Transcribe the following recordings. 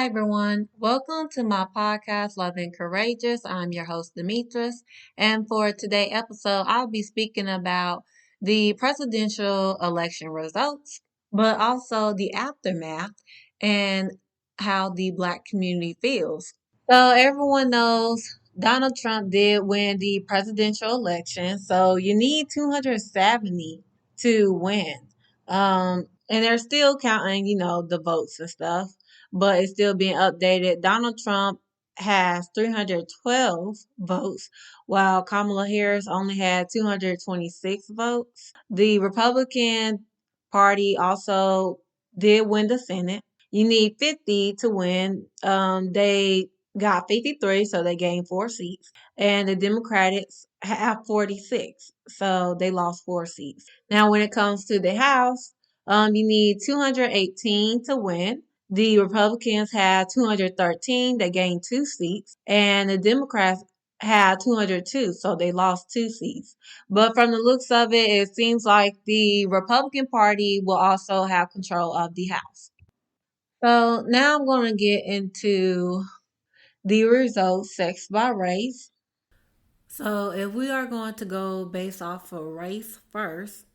Hi, everyone. Welcome to my podcast, Loving Courageous. I'm your host, Demetris. And for today's episode, I'll be speaking about the presidential election results, but also the aftermath and how the Black community feels. So, everyone knows Donald Trump did win the presidential election. So, you need 270 to win. And they're still counting, the votes and stuff, but it's still being updated. Donald Trump has 312 votes, while Kamala Harris only had 226 votes. The Republican Party also did win the Senate. You need 50 to win. They got 53, so they gained 4 seats. And the Democrats have 46, so they lost 4 seats. Now, when it comes to the House, you need 218 to win. The Republicans had 213, they gained 2 seats. And the Democrats had 202, so they lost 2 seats. But from the looks of it, it seems like the Republican Party will also have control of the House. So now I'm going to get into the results sex by race. So if we are going to go based off of race first,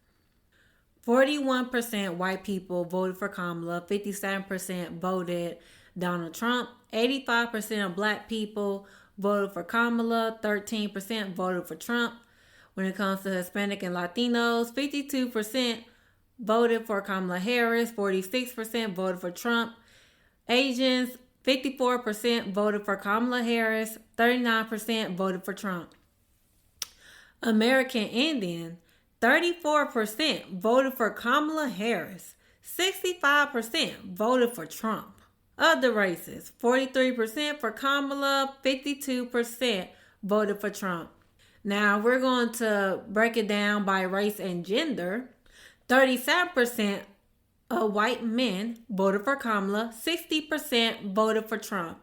41% white people voted for Kamala, 57% voted Donald Trump, 85% of black people voted for Kamala, 13% voted for Trump. When it comes to Hispanic and Latinos, 52% voted for Kamala Harris, 46% voted for Trump. Asians, 54% voted for Kamala Harris, 39% voted for Trump. American Indian, 34% voted for Kamala Harris, 65% voted for Trump. Other races, 43% for Kamala, 52% voted for Trump. Now we're going to break it down by race and gender. 37% of white men voted for Kamala, 60% voted for Trump.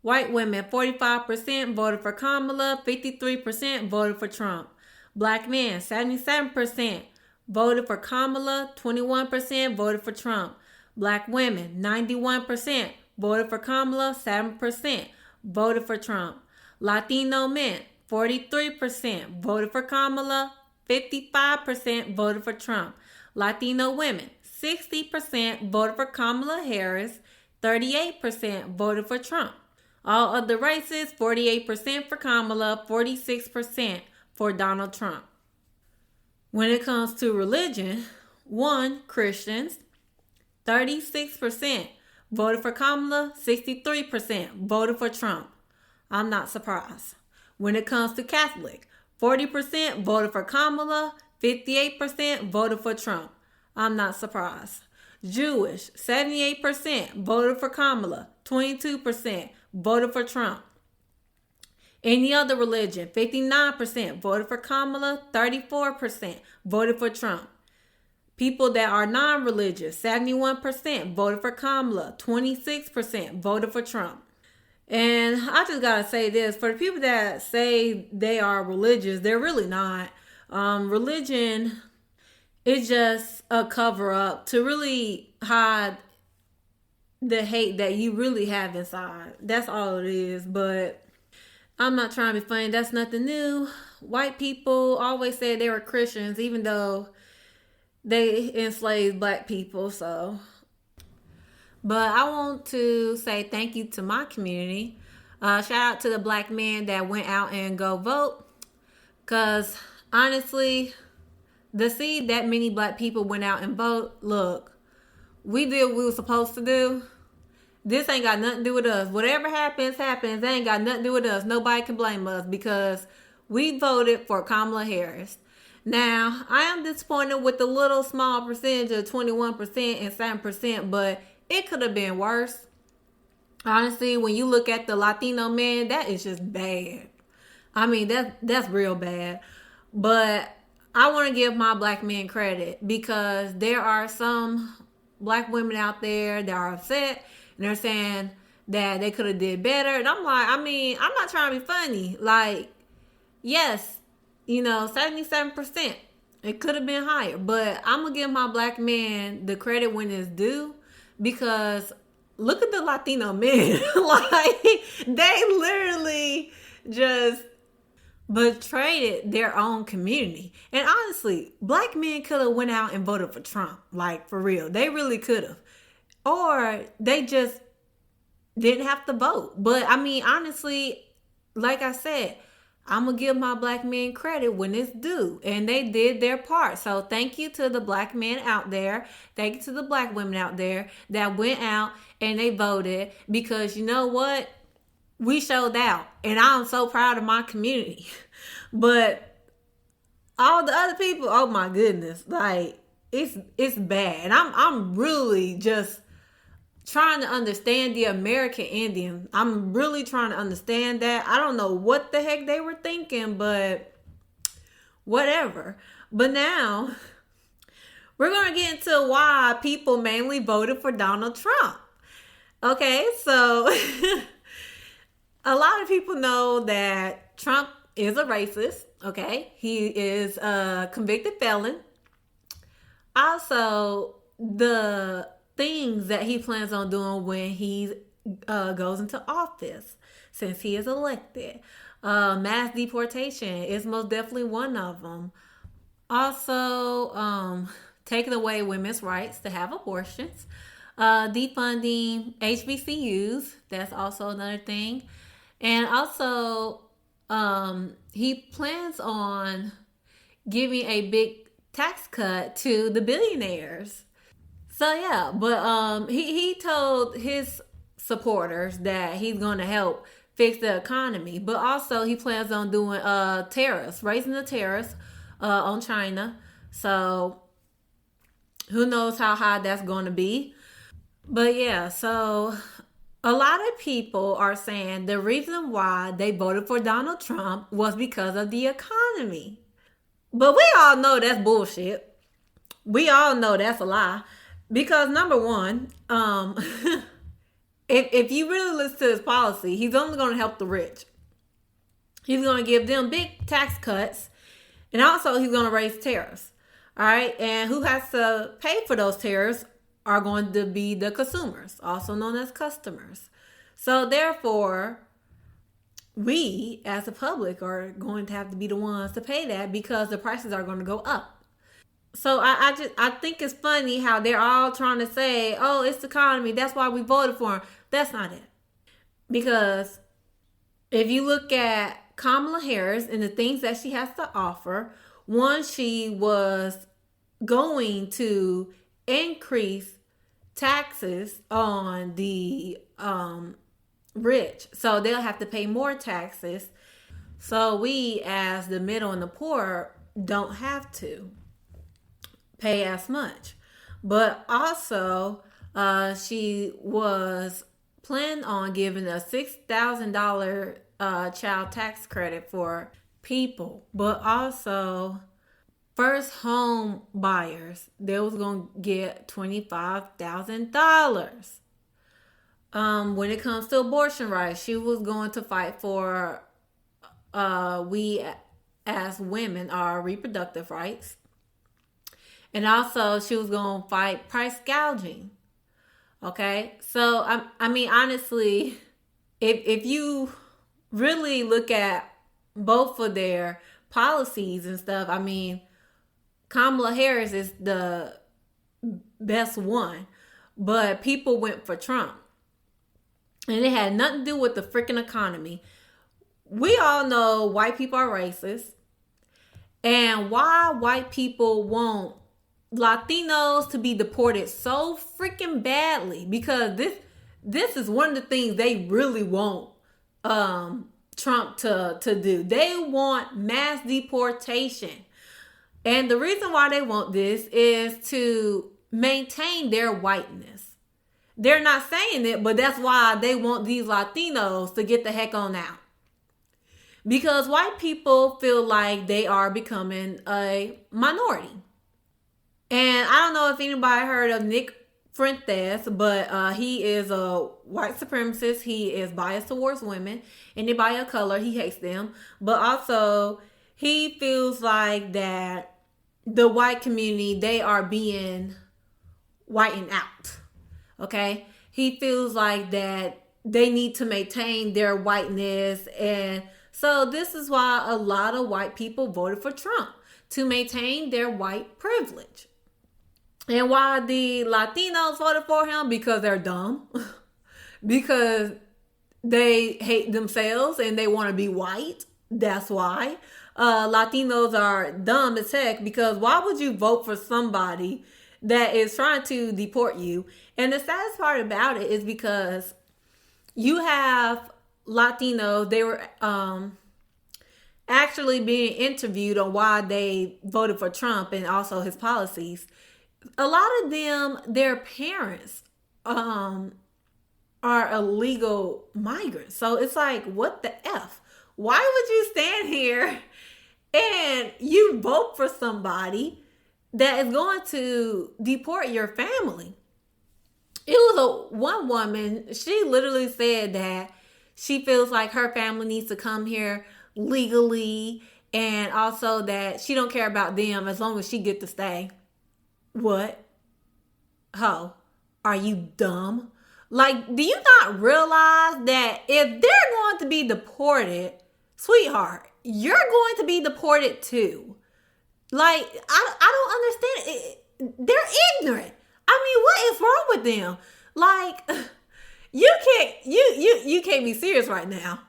White women, 45% voted for Kamala, 53% voted for Trump. Black men, 77% voted for Kamala, 21% voted for Trump. Black women, 91% voted for Kamala, 7% voted for Trump. Latino men, 43% voted for Kamala, 55% voted for Trump. Latino women, 60% voted for Kamala Harris, 38% voted for Trump. All other races, 48% for Kamala, 46% for Donald Trump. When it comes to religion, 1. Christians, 36% voted for Kamala, 63% voted for Trump. I'm not surprised. When it comes to Catholic, 40% voted for Kamala, 58% voted for Trump. I'm not surprised. Jewish, 78% voted for Kamala, 22% voted for Trump. Any other religion, 59% voted for Kamala, 34% voted for Trump. People that are non-religious, 71% voted for Kamala, 26% voted for Trump. And I just gotta say this, for the people that say they are religious, they're really not. Religion is just a cover up to really hide the hate that you really have inside. That's all it is. But I'm not trying to be funny. That's nothing new. White people always said they were Christians, even though they enslaved black people. But I want to say thank you to my community. Shout out to the black men that went out and go vote. Because honestly, to see that many black people went out and vote, look, we did what we were supposed to do. This ain't got nothing to do with us. Whatever happens, happens. They ain't got nothing to do with us. Nobody can blame us because we voted for Kamala Harris. Now, I am disappointed with the little small percentage of 21% and 7%, but it could have been worse. Honestly, when you look at the Latino men, that is just bad. I mean, that's real bad. But I want to give my black men credit because there are some black women out there that are upset and they're saying that they could have did better. And I'm like, I mean, I'm not trying to be funny. Like, yes, 77%. It could have been higher. But I'm going to give my black men the credit when it's due because look at the Latino men. Like, they literally just betrayed their own community. And honestly, black men could have went out and voted for Trump. Like, for real. They really could have. Or they just didn't have to vote. But I mean, honestly, like I said, I'm gonna give my black men credit when it's due, and they did their part. So thank you to the black men out there. Thank you to the black women out there that went out and they voted, because you know what? We showed out, and I'm so proud of my community. But all the other people, oh my goodness, like it's bad. And I'm really just trying to understand the American Indian. I'm really trying to understand that. I don't know what the heck they were thinking, but whatever. But now we're going to get into why people mainly voted for Donald Trump. Okay, so a lot of people know that Trump is a racist. Okay, he is a convicted felon. Also, the things that he plans on doing when he goes into office, since he is elected. Mass deportation is most definitely one of them. Also, taking away women's rights to have abortions. Defunding HBCUs, that's also another thing. And also, he plans on giving a big tax cut to the billionaires. So yeah, but he told his supporters that he's going to help fix the economy, but also he plans on doing tariffs, raising the tariffs on China. So who knows how high that's going to be. But yeah, so a lot of people are saying the reason why they voted for Donald Trump was because of the economy. But we all know that's bullshit. We all know that's a lie. Because number one, if you really listen to his policy, he's only going to help the rich. He's going to give them big tax cuts, and also he's going to raise tariffs. All right, and who has to pay for those tariffs are going to be the consumers, also known as customers. So therefore, we as a public are going to have to be the ones to pay that, because the prices are going to go up. So I think it's funny how they're all trying to say, oh, it's the economy, that's why we voted for him. That's not it. Because if you look at Kamala Harris and the things that she has to offer, one, she was going to increase taxes on the rich. So they'll have to pay more taxes. So we, as the middle and the poor, don't have to pay as much. But also, she was planning on giving a $6,000 child tax credit for people, but also first home buyers, they was gonna get $25,000. When it comes to abortion rights, she was going to fight for we as women our reproductive rights. And also, she was going to fight price gouging. Okay? So, I mean, honestly, if you really look at both of their policies and stuff, I mean, Kamala Harris is the best one. But people went for Trump. And it had nothing to do with the freaking economy. We all know white people are racist. And why white people want Latinos to be deported so freaking badly, because this is one of the things they really want Trump to do. They want mass deportation. And the reason why they want this is to maintain their whiteness. They're not saying it, but that's why they want these Latinos to get the heck on out. Because white people feel like they are becoming a minority. And I don't know if anybody heard of Nick Fuentes, but he is a white supremacist. He is biased towards women. Anybody of color, he hates them. But also, he feels like that the white community, they are being whitened out. Okay? He feels like that they need to maintain their whiteness. And so this is why a lot of white people voted for Trump, to maintain their white privilege. And why the Latinos voted for him? Because they're dumb. Because they hate themselves and they want to be white. That's why. Latinos are dumb as heck, because why would you vote for somebody that is trying to deport you? And the saddest part about it is because you have Latinos, they were actually being interviewed on why they voted for Trump and also his policies. A lot of them, their parents are illegal migrants. So it's like, what the F? Why would you stand here and you vote for somebody that is going to deport your family? It was one woman, she literally said that she feels like her family needs to come here legally, and also that she don't care about them as long as she get to stay. What? Ho, are you dumb? Like, do you not realize that if they're going to be deported, sweetheart, you're going to be deported too? Like, I don't understand it. They're ignorant. I mean, what is wrong with them? Like, you can't be serious right now.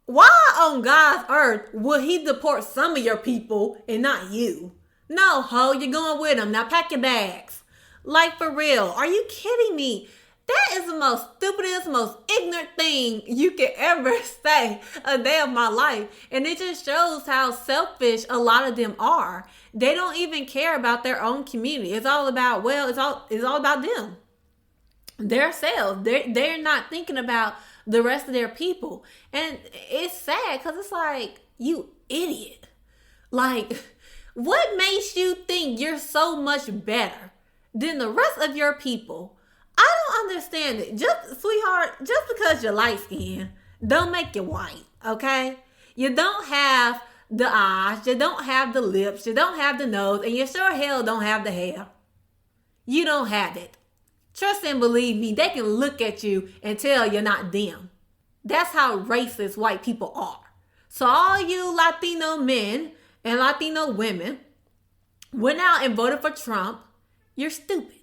Why on God's earth would he deport some of your people and not you? No, ho, you're going with them. Now pack your bags. Like, for real, are you kidding me? That is the most stupidest, most ignorant thing you could ever say a day of my life. And it just shows how selfish a lot of them are. They don't even care about their own community. It's all about, well, it's all about them. Their selves. They're not thinking about the rest of their people. And it's sad because it's like, you idiot. Like, what makes you think you're so much better than the rest of your people? I don't understand it. Just, sweetheart, just because you're light skinned, don't make you white, okay? You don't have the eyes, you don't have the lips, you don't have the nose, and you sure hell don't have the hair. You don't have it. Trust and believe me, they can look at you and tell you're not them. That's how racist white people are. So all you Latino men and Latino women went out and voted for Trump, you're stupid.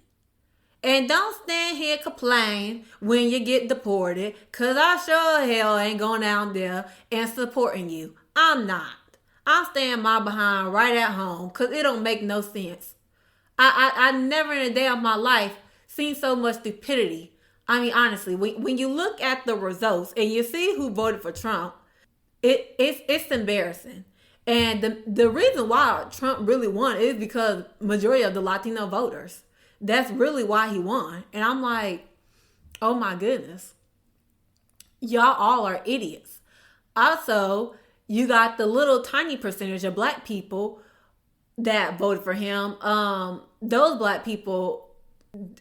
And don't stand here complain when you get deported, because I sure hell ain't going down there and supporting you. I'm not. I'm staying my behind right at home because it don't make no sense. I never in a day of my life seen so much stupidity. I mean, honestly, when you look at the results and you see who voted for Trump, it's embarrassing. And the reason why Trump really won is because majority of the Latino voters. That's really why he won. And I'm like, oh my goodness. Y'all all are idiots. Also, you got the little tiny percentage of black people that voted for him. Those black people,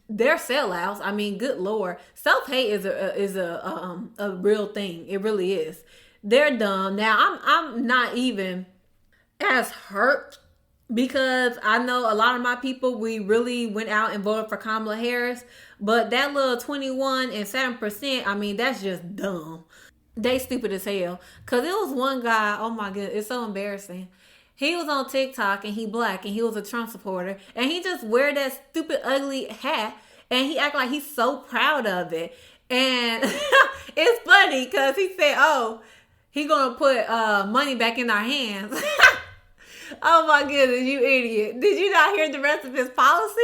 they're sellouts. I mean, good Lord. Self-hate is a real thing. It really is. They're dumb. Now, I'm not even as hurt, because I know a lot of my people, we really went out and voted for Kamala Harris. But that little 21 and 7%, I mean, that's just dumb. They stupid as hell. Because it was one guy, oh my goodness, it's so embarrassing. He was on TikTok and he black and he was a Trump supporter. And he just wear that stupid ugly hat and he act like he's so proud of it. And it's funny because he said, oh, he going to put money back in our hands. Oh my goodness, you idiot. Did you not hear the rest of his policy?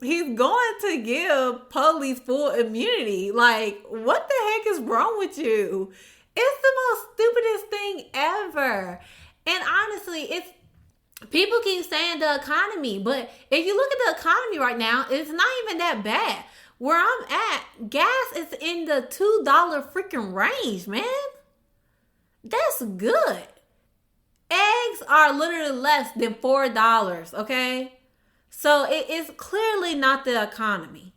He's going to give police full immunity. Like, what the heck is wrong with you? It's the most stupidest thing ever. And honestly, it's people keep saying the economy, but if you look at the economy right now, it's not even that bad. Where I'm at, gas is in the $2 freaking range, man. That's good. Eggs are literally less than $4, okay? So it is clearly not the economy.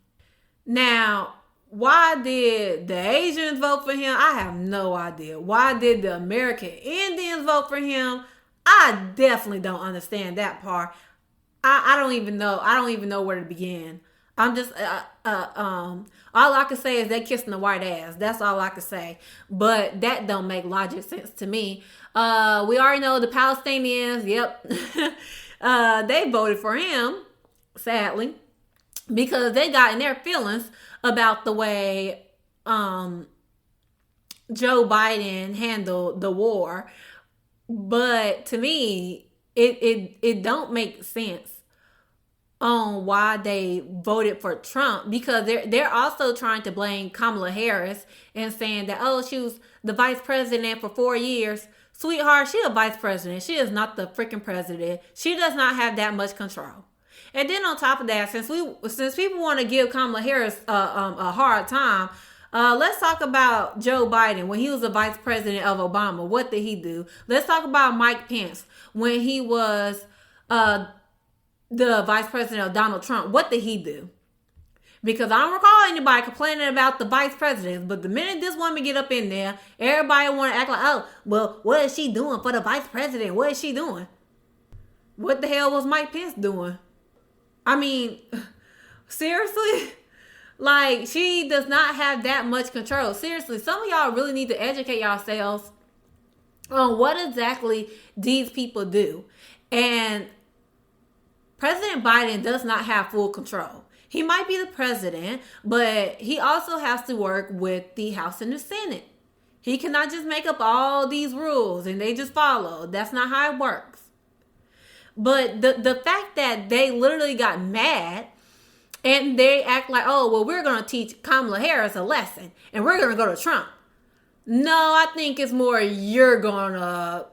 Now, why did the Asians vote for him? I have no idea. Why did the American Indians vote for him? I definitely don't understand that part. I don't even know. I don't even know where to begin. I'm just all I can say is they kissing the white ass. That's all I can say. But that don't make logic sense to me. We already know the Palestinians. Yep, they voted for him. Sadly, because they got in their feelings about the way Joe Biden handled the war. But to me, it don't make sense on why they voted for Trump, because they're also trying to blame Kamala Harris and saying that, oh, she was the vice president for 4 years. Sweetheart, she a vice president. She is not the freaking president. She does not have that much control. And then on top of that, since people want to give Kamala Harris a hard time, let's talk about Joe Biden when he was the vice president of Obama. What did he do? Let's talk about Mike Pence when he was the vice president of Donald Trump. What did he do? Because I don't recall anybody complaining about the vice president. But the minute this woman get up in there, everybody want to act like, oh, well, what is she doing for the vice president? What is she doing? What the hell was Mike Pence doing? I mean, seriously? Like, she does not have that much control. Seriously, some of y'all really need to educate yourselves on what exactly these people do. And President Biden does not have full control. He might be the president, but he also has to work with the House and the Senate. He cannot just make up all these rules and they just follow. That's not how it works. But the fact that they literally got mad and they act like, oh, well, we're going to teach Kamala Harris a lesson and we're going to go to Trump. No, I think it's more you're going to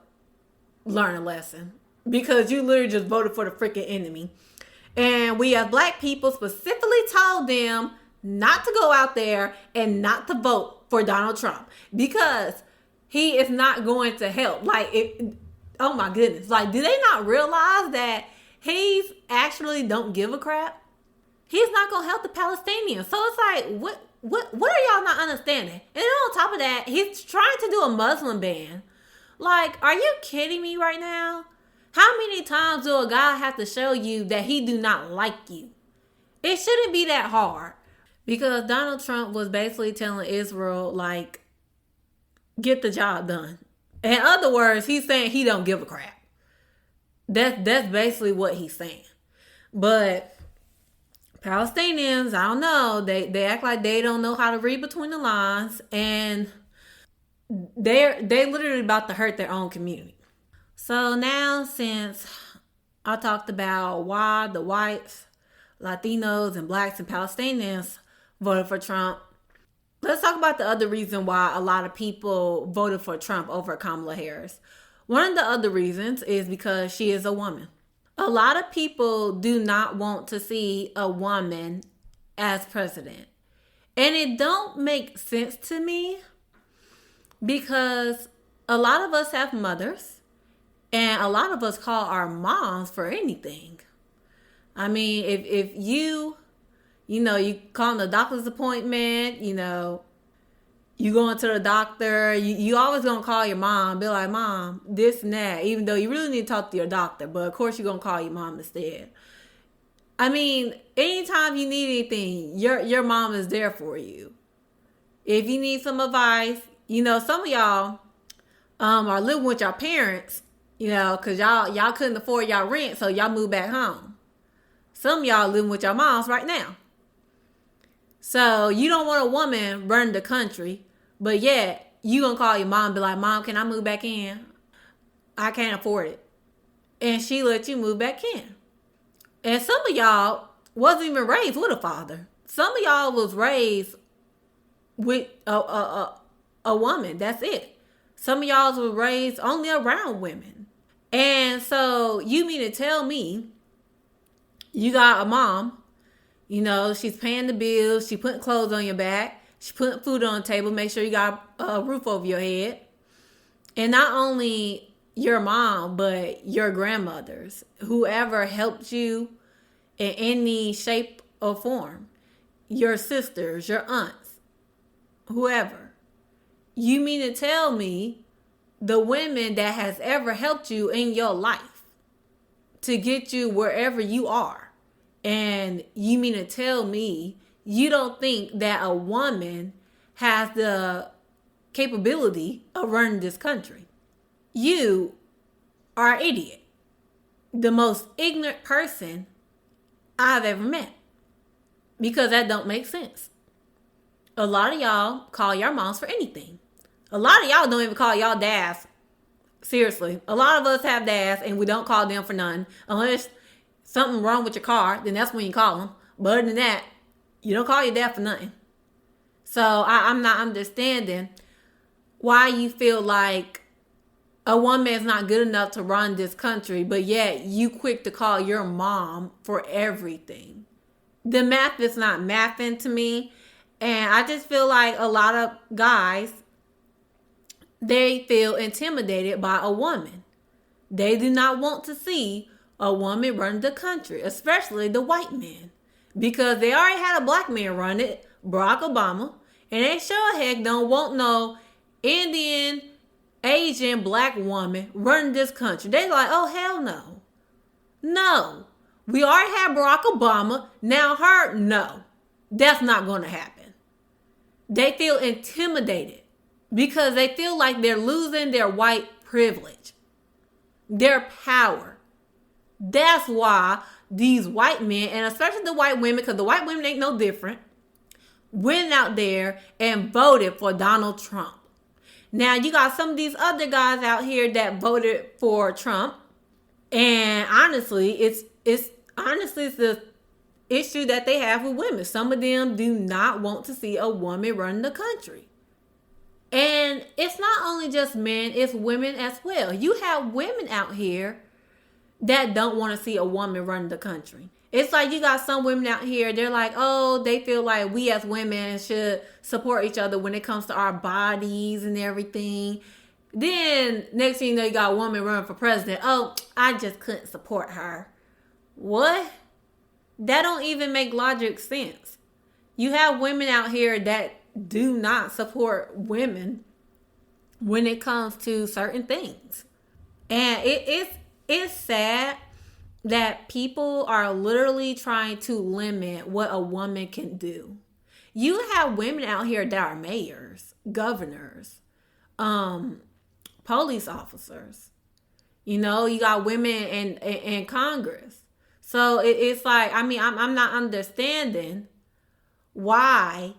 learn a lesson because you literally just voted for the freaking enemy. And we as black people specifically told them not to go out there and not to vote for Donald Trump because he is not going to help. Like, oh my goodness. Like, do they not realize that he's actually don't give a crap? He's not going to help the Palestinians. So it's like, what are y'all not understanding? And then on top of that, he's trying to do a Muslim ban. Like, are you kidding me right now? How many times do a guy have to show you that he do not like you? It shouldn't be that hard. Because Donald Trump was basically telling Israel, like, get the job done. In other words, he's saying he don't give a crap. That's basically what he's saying. But Palestinians, I don't know, they act like they don't know how to read between the lines, and they literally about to hurt their own community. So now, since I talked about why the whites, Latinos, and blacks and Palestinians voted for Trump, let's talk about the other reason why a lot of people voted for Trump over Kamala Harris. One of the other reasons is because she is a woman. A lot of people do not want to see a woman as president. And it don't make sense to me because a lot of us have mothers and a lot of us call our moms for anything. I mean, if you call the doctor's appointment, you going to the doctor, you always going to call your mom, be like, Mom, this and that, even though you really need to talk to your doctor, but of course you're going to call your mom instead. I mean, anytime you need anything, your mom is there for you. If you need some advice, some of y'all are living with your parents, because y'all couldn't afford y'all rent, so y'all moved back home. Some of y'all living with your moms right now. So you don't want a woman running the country, but yet you gonna call your mom and be like, Mom, can I move back in? I can't afford it. And she let you move back in. And some of y'all wasn't even raised with a father. Some of y'all was raised with a woman. That's it. Some of y'all was raised only around women. And so you mean to tell me you got a mom, she's paying the bills, she putting clothes on your back, she putting food on the table, make sure you got a roof over your head. And not only your mom, but your grandmothers, whoever helped you in any shape or form, your sisters, your aunts, whoever. You mean to tell me the women that has ever helped you in your life to get you wherever you are, And you mean to tell me you don't think that a woman has the capability of running this country? You are an idiot. The most ignorant person I've ever met. Because that don't make sense. A lot of y'all call your moms for anything. A lot of y'all don't even call y'all dads. Seriously. A lot of us have dads and we don't call them for none. Unless something wrong with your car, then that's when you call them. But other than that, you don't call your dad for nothing. So I'm not understanding why you feel like a woman is not good enough to run this country, but yet you quick to call your mom for everything. The math is not mathing to me. And I just feel like a lot of guys, they feel intimidated by a woman. They do not want to see a woman run the country, especially the white men. Because they already had a black man run it, Barack Obama. And they sure heck don't want no Indian, Asian, black woman running this country. They like, oh, hell no. No. We already had Barack Obama. Now her, no. That's not going to happen. They feel intimidated because they feel like they're losing their white privilege, their power. That's why these white men, and especially the white women, because the white women ain't no different, went out there and voted for Donald Trump. Now, you got some of these other guys out here that voted for Trump. And honestly, it's the issue that they have with women. Some of them do not want to see a woman run the country. And it's not only just men, it's women as well. You have women out here that don't want to see a woman run the country. It's like you got some women out here, they're like, oh, they feel like we as women should support each other when it comes to our bodies and everything. Then next thing you know, you got a woman running for president. Oh, I just couldn't support her. What? That don't even make logic sense. You have women out here that do not support women when it comes to certain things. And it's sad that people are literally trying to limit what a woman can do. You have women out here that are mayors, governors, police officers. You know, you got women in Congress. So it's like, I mean, I'm not understanding why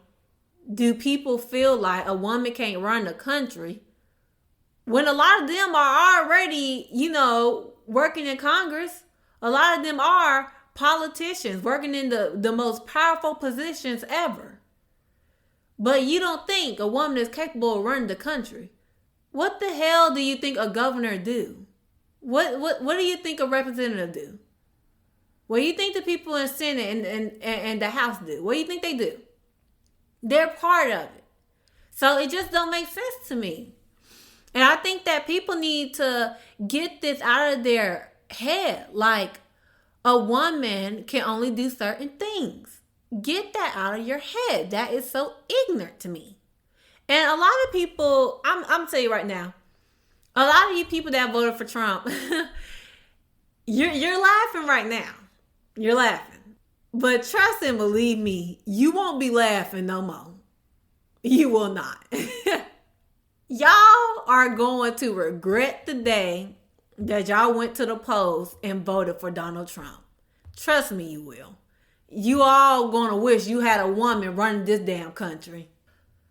do people feel like a woman can't run the country when a lot of them are already, you know, working in Congress. A lot of them are politicians working in the most powerful positions ever. But you don't think a woman is capable of running the country. What the hell do you think a governor do? What do you think a representative do? What do you think the people in the Senate and the House do? What do you think they do? They're part of it. So it just don't make sense to me. And I think that people need to get this out of their head. Like, a woman can only do certain things. Get that out of your head. That is so ignorant to me. And a lot of people, I'm going to tell you right now, a lot of you people that voted for Trump, you're laughing right now. You're laughing. But trust and believe me, you won't be laughing no more. You will not. Y'all are going to regret the day that y'all went to the polls and voted for Donald Trump. Trust me, you will. You all gonna wish you had a woman running this damn country.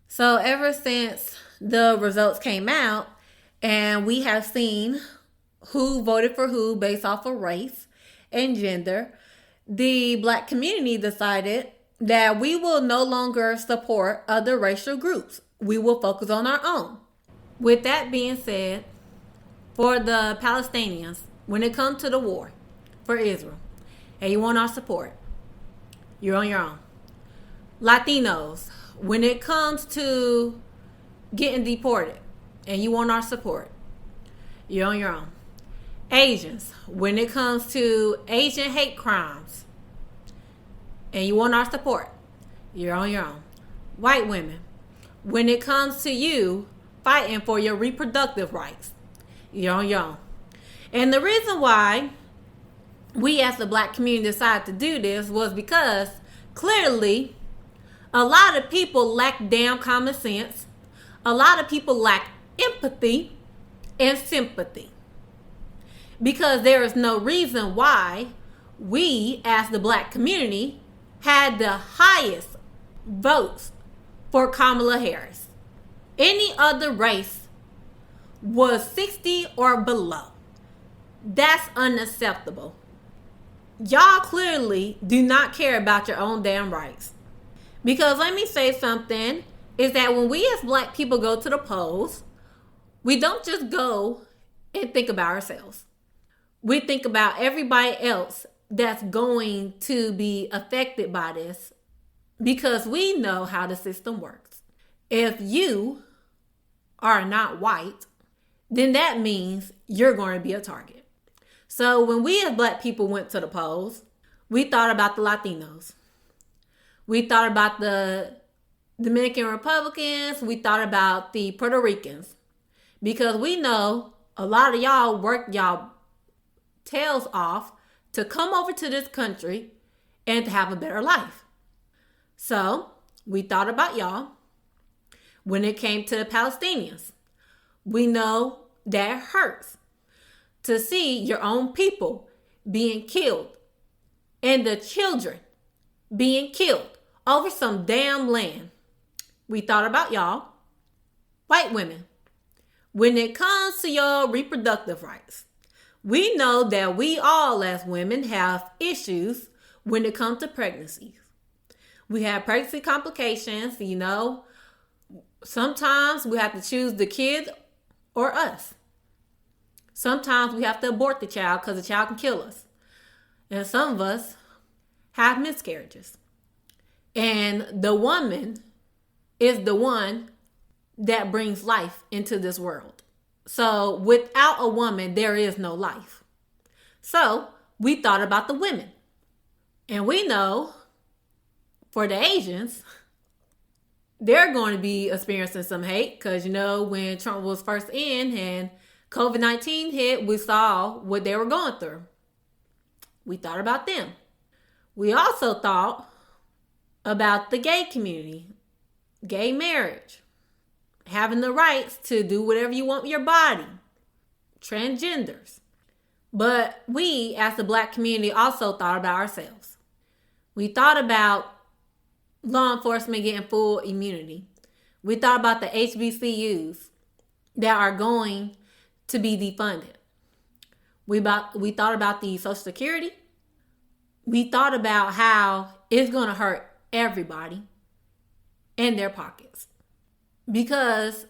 So ever since the results came out and we have seen who voted for who based off of race and gender, the black community decided that we will no longer support other racial groups. We will focus on our own. With that being said, for the Palestinians, when it comes to the war for Israel, and you want our support, you're on your own. Latinos, when it comes to getting deported, and you want our support, you're on your own. Asians, when it comes to Asian hate crimes, and you want our support, you're on your own. White women, when it comes to you fighting for your reproductive rights, you're on your own. And the reason why we as the black community decided to do this was because clearly a lot of people lack damn common sense. A lot of people lack empathy and sympathy. Because there is no reason why we, as the black community, had the highest votes for Kamala Harris. Any other race was 60 or below. That's unacceptable. Y'all clearly do not care about your own damn rights. Because let me say something, is that when we as black people go to the polls, we don't just go and think about ourselves. We think about everybody else that's going to be affected by this because we know how the system works. If you are not white, then that means you're going to be a target. So when we as black people went to the polls, we thought about the Latinos. We thought about the Dominican Republicans. We thought about the Puerto Ricans. Because we know a lot of y'all worked y'all tails off to come over to this country and to have a better life. So we thought about y'all. When it came to the Palestinians, we know that it hurts to see your own people being killed and the children being killed over some damn land. We thought about y'all. White women, when it comes to your reproductive rights, we know that we all as women have issues when it comes to pregnancies. We have pregnancy complications, Sometimes we have to choose the kid or us. Sometimes we have to abort the child because the child can kill us. And some of us have miscarriages. And the woman is the one that brings life into this world. So without a woman, there is no life. So we thought about the women. And we know for the Asians, they're going to be experiencing some hate because, when Trump was first in and COVID-19 hit, we saw what they were going through. We thought about them. We also thought about the gay community, gay marriage, having the rights to do whatever you want with your body, transgenders. But we, as the black community, also thought about ourselves. We thought about law enforcement getting full immunity. We thought about the HBCUs that are going to be defunded. We thought about the Social Security. We thought about how it's going to hurt everybody in their pockets. Because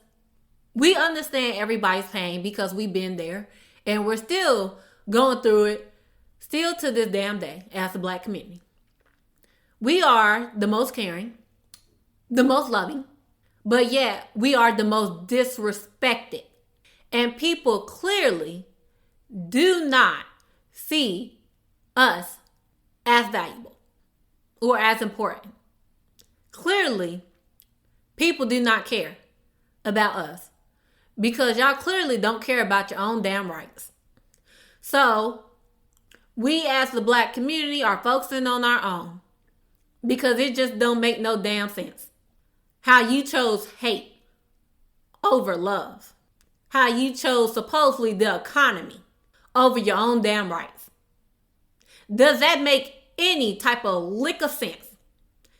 we understand everybody's pain because we've been there and we're still going through it still to this damn day as a black community. We are the most caring, the most loving, but yet we are the most disrespected. And people clearly do not see us as valuable or as important. Clearly, people do not care about us because y'all clearly don't care about your own damn rights. So, we as the black community are focusing on our own. Because it just don't make no damn sense. How you chose hate over love. How you chose supposedly the economy over your own damn rights. Does that make any type of lick of sense?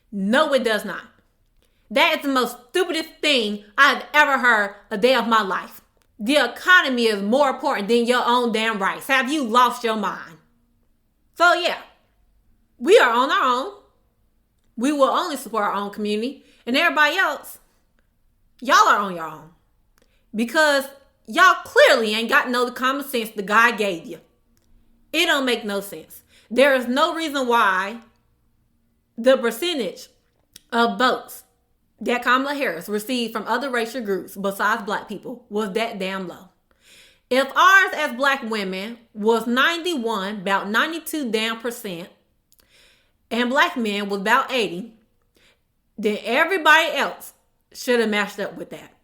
No, it does not. That is the most stupidest thing I've ever heard a day of my life. The economy is more important than your own damn rights. Have you lost your mind? So yeah, we are on our own. We will only support our own community. And everybody else, y'all are on your own. Because y'all clearly ain't got no common sense the God gave you. It don't make no sense. There is no reason why the percentage of votes that Kamala Harris received from other racial groups besides black people was that damn low. If ours as black women was 91, about 92 damn percent, and black men was about 80, then everybody else should have matched up with that.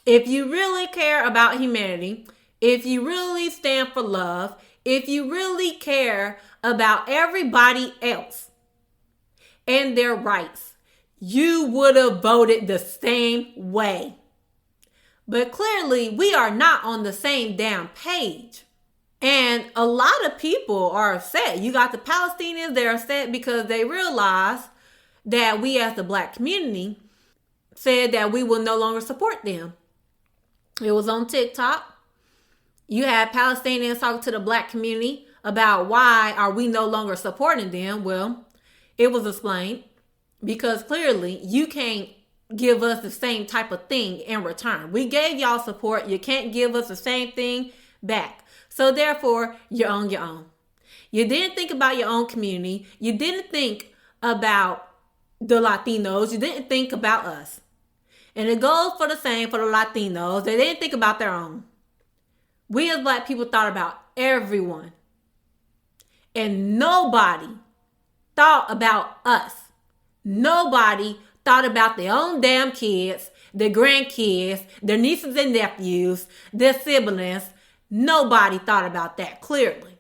If you really care about humanity, if you really stand for love, if you really care about everybody else and their rights, you would have voted the same way. But clearly, we are not on the same damn page. And a lot of people are upset. You got the Palestinians, they're upset because they realize that we as the black community said that we will no longer support them. It was on TikTok. You had Palestinians talking to the black community about why are we no longer supporting them. Well, it was explained because clearly you can't give us the same type of thing in return. We gave y'all support. You can't give us the same thing back. So therefore, you're on your own. You didn't think about your own community. You didn't think about the Latinos. You didn't think about us. And it goes for the same for the Latinos. They didn't think about their own. We as black people thought about everyone. And nobody thought about us. Nobody thought about their own damn kids, their grandkids, their nieces and nephews, their siblings. Nobody thought about that, clearly.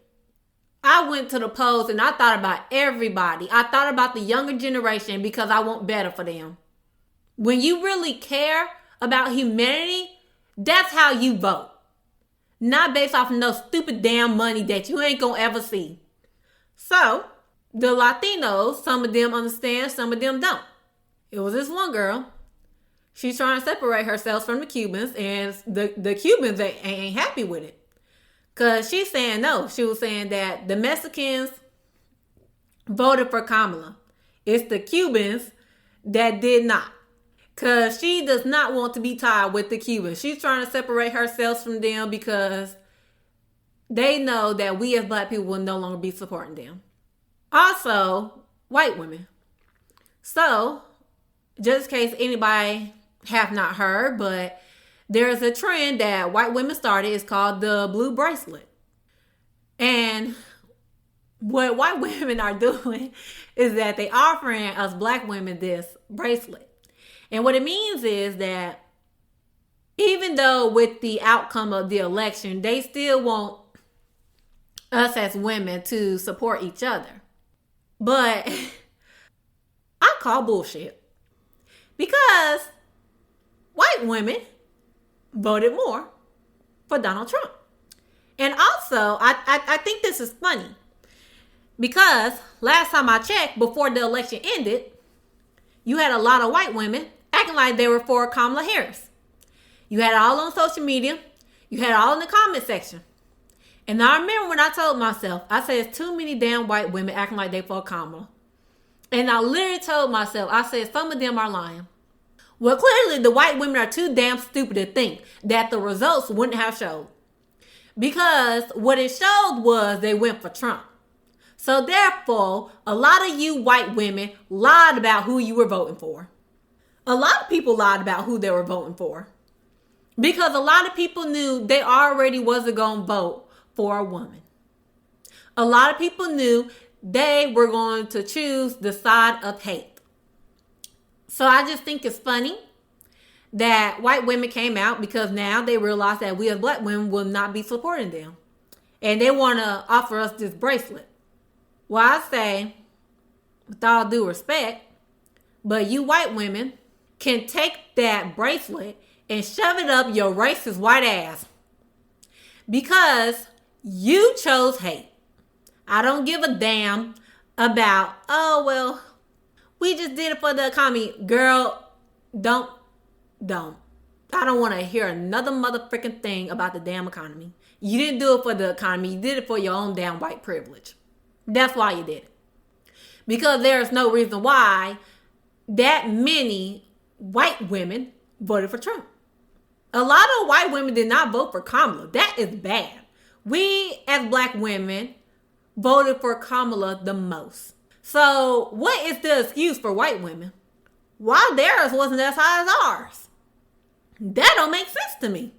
I went to the polls and I thought about everybody. I thought about the younger generation because I want better for them. When you really care about humanity, that's how you vote. Not based off of no stupid damn money that you ain't gonna ever see. So, the Latinos, some of them understand, some of them don't. It was this one girl. She's trying to separate herself from the Cubans, and the Cubans ain't happy with it. Because she's saying no. She was saying that the Mexicans voted for Kamala. It's the Cubans that did not. Because she does not want to be tied with the Cubans. She's trying to separate herself from them because they know that we as black people will no longer be supporting them. Also, white women. So, just in case anybody have not heard, but there's a trend that white women started. It's called the blue bracelet. And what white women are doing is that they offering us black women this bracelet. And what it means is that even though with the outcome of the election, they still want us as women to support each other. But I call bullshit. Because white women voted more for Donald Trump. And also, I think this is funny. Because last time I checked, before the election ended, you had a lot of white women acting like they were for Kamala Harris. You had it all on social media. You had it all in the comment section. And I remember when I told myself, I said, it's too many damn white women acting like they for Kamala. And I literally told myself, I said, some of them are lying. Well, clearly the white women are too damn stupid to think that the results wouldn't have showed. Because what it showed was they went for Trump. So therefore, a lot of you white women lied about who you were voting for. A lot of people lied about who they were voting for. Because a lot of people knew they already wasn't going to vote for a woman. A lot of people knew they were going to choose the side of hate. So I just think it's funny that white women came out because now they realize that we as black women will not be supporting them. And they want to offer us this bracelet. Well, I say, with all due respect, but you white women can take that bracelet and shove it up your racist white ass. Because you chose hate. I don't give a damn about, oh, well, we just did it for the economy. Girl, don't. I don't want to hear another motherfucking thing about the damn economy. You didn't do it for the economy. You did it for your own damn white privilege. That's why you did it. Because there's no reason why that many white women voted for Trump. A lot of white women did not vote for Kamala. That is bad. We as black women voted for Kamala the most. So what is the excuse for white women? Why theirs wasn't as high as ours? That don't make sense to me.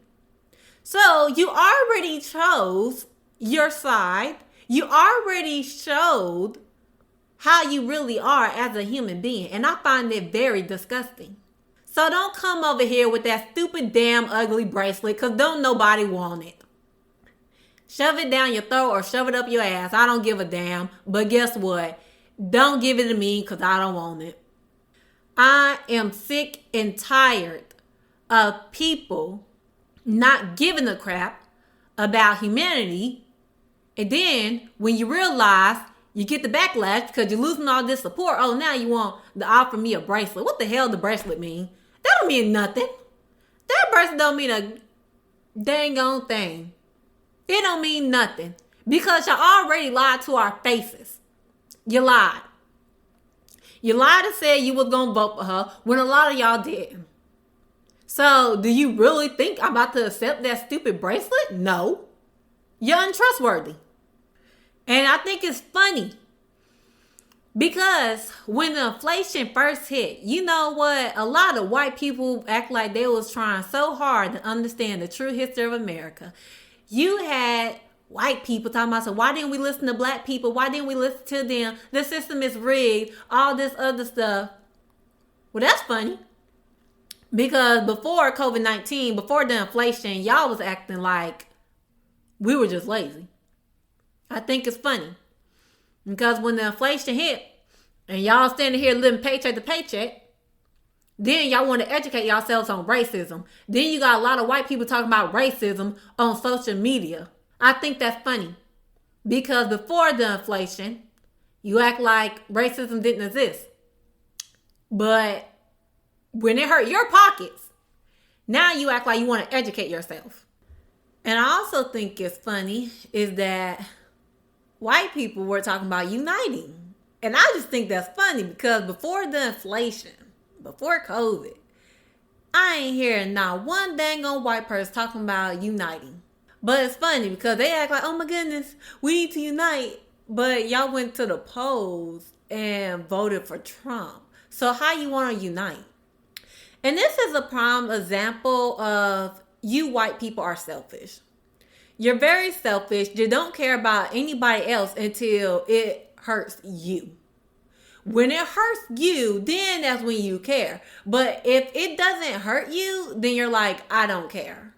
So you already chose your side. You already showed how you really are as a human being. And I find it very disgusting. So don't come over here with that stupid damn ugly bracelet because don't nobody want it. Shove it down your throat or shove it up your ass. I don't give a damn. But guess what? Don't give it to me because I don't want it. I am sick and tired of people not giving a crap about humanity. And then when you realize you get the backlash because you're losing all this support, oh, now you want to offer me a bracelet. What the hell does the bracelet mean? That don't mean nothing. That bracelet don't mean a dang on thing. It don't mean nothing. Because y'all already lied to our faces. You lied. You lied and said you was going to vote for her when a lot of y'all didn't. So, do you really think I'm about to accept that stupid bracelet? No. You're untrustworthy. And I think it's funny because when the inflation first hit, you know what? A lot of white people act like they was trying so hard to understand the true history of America. You had white people talking about, so why didn't we listen to black people? Why didn't we listen to them? The system is rigged. All this other stuff. Well, that's funny. Because before COVID-19, before the inflation, y'all was acting like we were just lazy. I think it's funny. Because when the inflation hit, and y'all standing here living paycheck to paycheck, then y'all want to educate yourselves on racism. Then you got a lot of white people talking about racism on social media. I think that's funny. Because before the inflation, you act like racism didn't exist. But when it hurt your pockets, now you act like you want to educate yourself. And I also think it's funny is that white people were talking about uniting. And I just think that's funny because before the inflation, before COVID, I ain't hearing not one dang on white person talking about uniting. But it's funny because they act like, oh my goodness, we need to unite. But y'all went to the polls and voted for Trump. So how you want to unite? And this is a prime example of you white people are selfish. You're very selfish. You don't care about anybody else until it hurts you. When it hurts you, then that's when you care. But if it doesn't hurt you, then you're like, I don't care.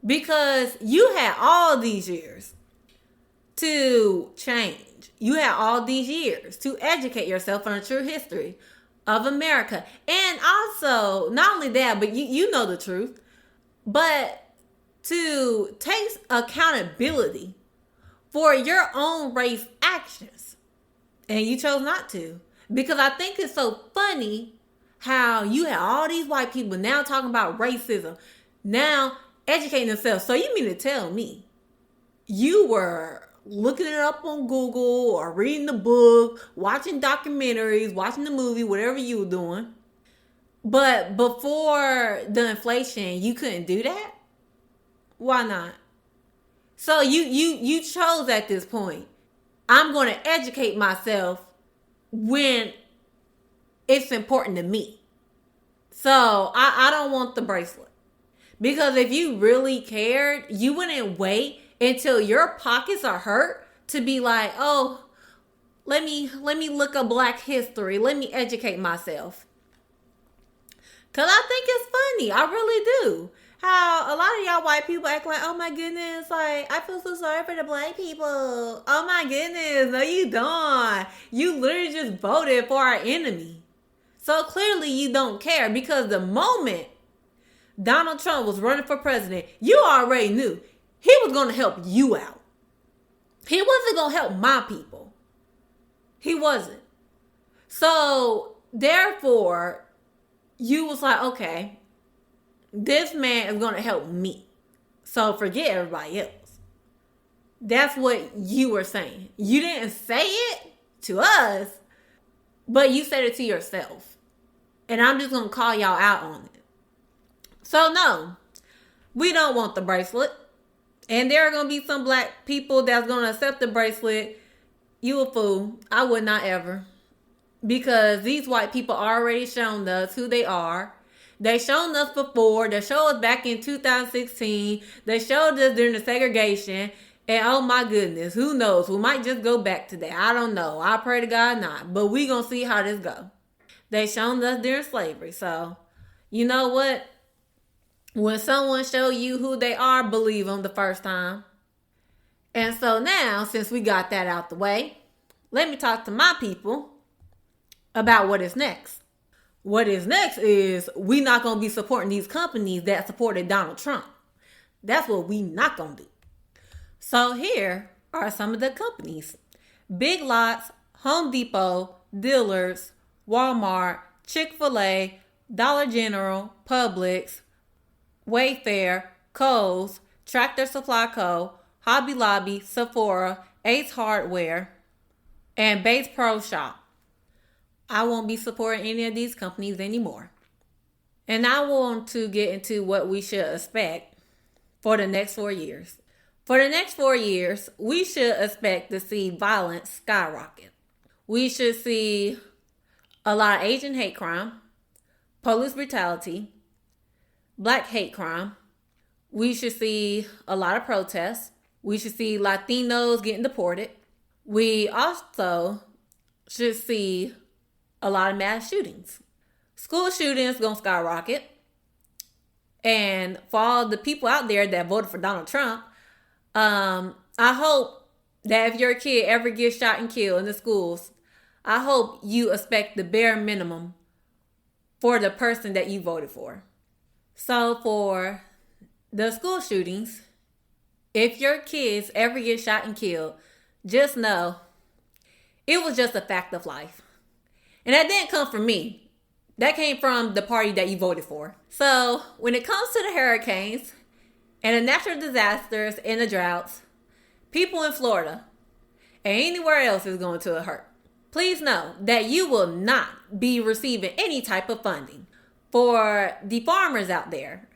Because you had all these years to change. You had all these years to educate yourself on the true history of America. And also, not only that, but you know the truth, but to take accountability for your own race actions. And you chose not to. Because I think it's so funny how you have all these white people now talking about racism, now educating themselves. So you mean to tell me you were looking it up on Google or reading the book, watching documentaries, watching the movie, whatever you were doing. But before the inflation, you couldn't do that? Why not? So you chose at this point. I'm going to educate myself when it's important to me. So I don't want the bracelet. Because if you really cared, you wouldn't wait until your pockets are hurt to be like, oh, let me look up Black history. Let me educate myself. Because I think it's funny. I really do. How a lot of y'all white people act like, oh my goodness, like, I feel so sorry for the black people. Oh my goodness, no you don't. You literally just voted for our enemy. So clearly you don't care because the moment Donald Trump was running for president, you already knew he was going to help you out. He wasn't going to help my people. He wasn't. So therefore, you was like, okay, this man is going to help me. So forget everybody else. That's what you were saying. You didn't say it to us, but you said it to yourself. And I'm just going to call y'all out on it. So no, we don't want the bracelet. And there are going to be some black people that's going to accept the bracelet. You a fool. I would not ever. Because these white people already shown us who they are. They shown us before. They showed us back in 2016. They showed us during the segregation. And oh my goodness, who knows? We might just go back to that. I don't know. I pray to God not. But we going to see how this go. They shown us during slavery. So, you know what? When someone show you who they are, believe them the first time. And so now, since we got that out the way, let me talk to my people about what is next. What is next is we not going to be supporting these companies that supported Donald Trump. That's what we not going to do. So here are some of the companies. Big Lots, Home Depot, Dillard's, Walmart, Chick-fil-A, Dollar General, Publix, Wayfair, Kohl's, Tractor Supply Co., Hobby Lobby, Sephora, Ace Hardware, and Bates Pro Shop. I won't be supporting any of these companies anymore. And I want to get into what we should expect for the next 4 years. For the next 4 years, we should expect to see violence skyrocket. We should see a lot of Asian hate crime, police brutality, black hate crime. We should see a lot of protests. We should see Latinos getting deported. We also should see a lot of mass shootings. School shootings gonna skyrocket. And for all the people out there that voted for Donald Trump, I hope that if your kid ever gets shot and killed in the schools, I hope you expect the bare minimum for the person that you voted for. So for the school shootings, if your kids ever get shot and killed, just know it was just a fact of life. And that didn't come from me. That came from the party that you voted for. So when it comes to the hurricanes and the natural disasters and the droughts, people in Florida and anywhere else is going to hurt. Please know that you will not be receiving any type of funding. For the farmers out there,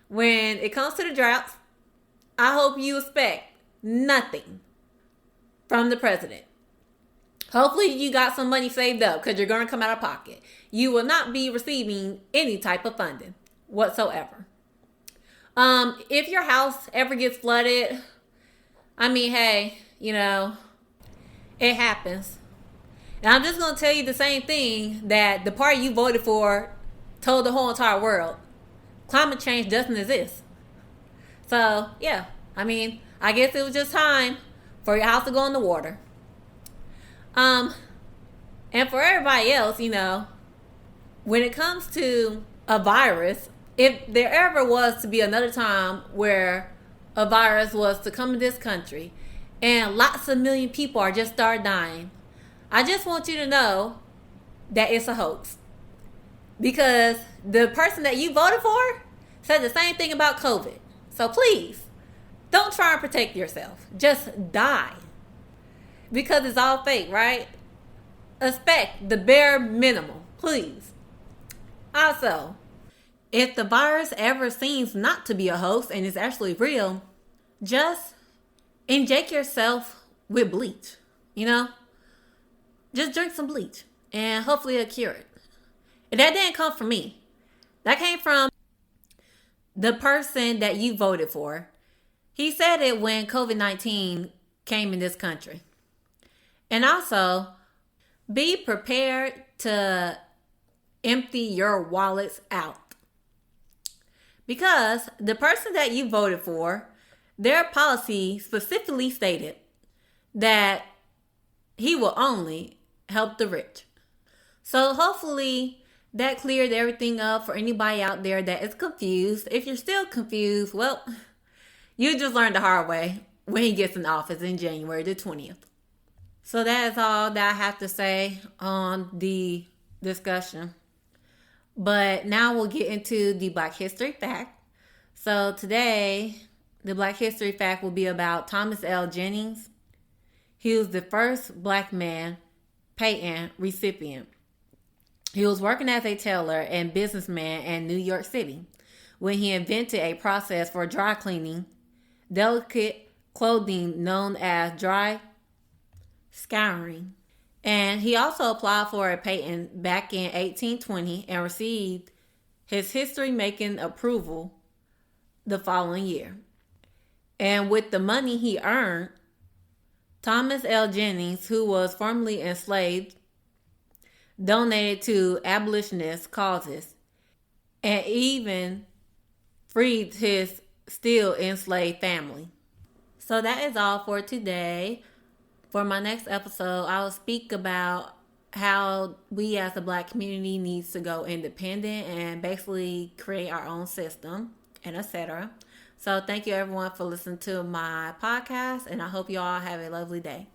when it comes to the droughts, I hope you expect nothing from the president. Hopefully you got some money saved up because you're going to come out of pocket. You will not be receiving any type of funding whatsoever. If your house ever gets flooded, I mean, hey, it happens. And I'm just going to tell you the same thing that the party you voted for told the whole entire world. Climate change doesn't exist. So, yeah, I guess it was just time for your house to go in the water. And for everybody else, when it comes to a virus, if there ever was to be another time where a virus was to come to this country and lots of million people are just start dying, I just want you to know that it's a hoax. Because the person that you voted for said the same thing about COVID. So please, don't try and protect yourself. Just die. Because it's all fake, right? Expect the bare minimum, please. Also, if the virus ever seems not to be a hoax and is actually real, just inject yourself with bleach. Just drink some bleach and hopefully it'll cure it. And that didn't come from me. That came from the person that you voted for. He said it when COVID-19 came in this country. And also, be prepared to empty your wallets out. Because the person that you voted for, their policy specifically stated that he will only help the rich. So hopefully that cleared everything up for anybody out there that is confused. If you're still confused, well, you just learned the hard way when he gets in office in January the 20th. So that is all that I have to say on the discussion. But now we'll get into the Black History Fact. So today, the Black History Fact will be about Thomas L. Jennings. He was the first black man patent recipient. He was working as a tailor and businessman in New York City when he invented a process for dry cleaning delicate clothing known as dry scouring. And he also applied for a patent back in 1820 and received his history-making approval the following year. And with the money he earned, Thomas L. Jennings, who was formerly enslaved, donated to abolitionist causes and even freed his still enslaved family. So that is all for today. For my next episode, I'll speak about how we as the black community needs to go independent and basically create our own system and etc. So thank you everyone for listening to my podcast, and I hope you all have a lovely day.